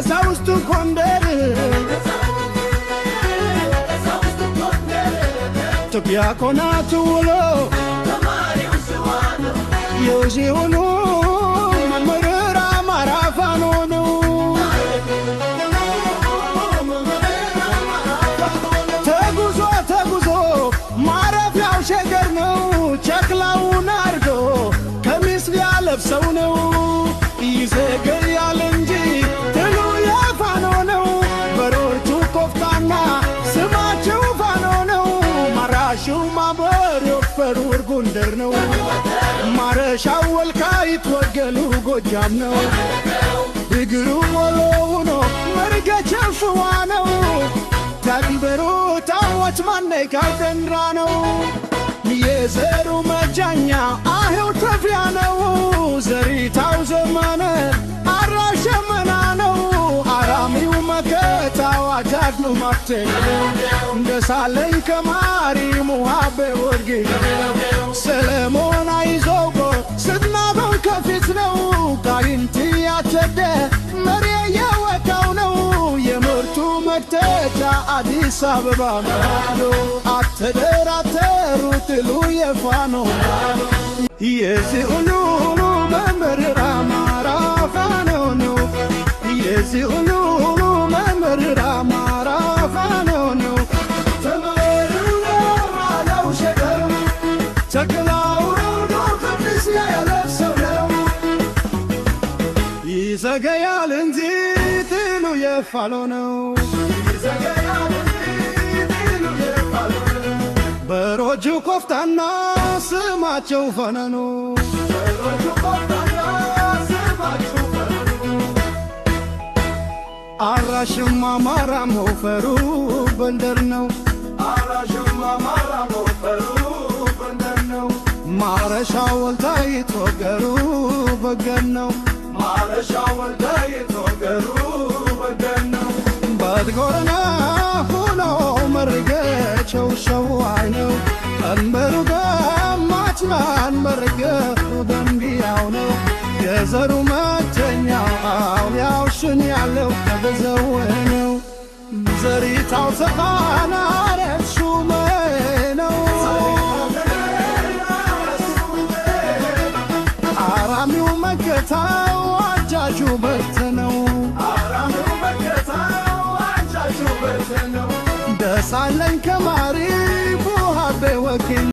ቀሳውስቱ ጎንደር ዲያቆናቱ ውሎ የዚሁኑ መምህር አማራ ፋኖ ነው። ተጉዞ ተጉዞ ማረፊያው ሸገር ነው። ጨቅላውን አርዶ ቀሚስ ሊያለብሰው ነው። ይዘገያል እንጂ ድሉ የፋኖ ነው። በሮቹ ኮፍታና ስማቸው ፋኖ ነው። ማራሹ ማበር የወፈሩር ጎንደር ነው። ማረሻው ወልቃይት ወገሉ ጎጃም ነው። እግሩ ወሎ ሆኖ መርገጫው ሸዋ ነው። ተንበሩ ታወት ማነካው ደንራ ነው። የዘሩ መጃኛ አሄው ተፊያ ነው። ዘሪታው ዘመነ አራሸመና ነው። አራሚው መከታው አዳግሉ ማተነው። እንደሳለኝ ከማሪ ሙሃቤ ወርጌ ሰለሞን አይዞጎ ስናበው ከፊት ነው። ጋይንቲ ያተደ መሪ የወጣው ነው። የምርቱ መክተቻ አዲስ አበባ ነው። አተደራተሩ ትሉ የፋኖ የዚህ ሁሉ መምህር አማራ ፋኖ ነው። የዚህ ሁሉ መምህር አማራ ፋኖ ነው። ተማሩ ነው ሸገር ጨቅላው ነው ቀሚስ ሊያለብሰው ነው። ይዘገያል እንጂ ትሉ የፋኖ ነው። በሮጁ ኮፍታና ስማቸው ፈነኑ አራሽም አማራ ሞፈሩ ጎንደር ነው። ማረሻ ወልቃይት ወገሩ በገን ነው። በትጎረና ሁኖ መርገቸው ሸዋይ ነው። ቀንበሩ ገማችማን መርገቱ ደንቢያው ነው። የዘሩ መተኛው አውሊያው ሽን ያለው ከበዘው ነው። ዘሪታው ሰቃና ረሹመ ነው። አራሚው መከታው አጃጁ በት ነው። ደሳለኝ ከማሪ ሙሃቤ ወኪል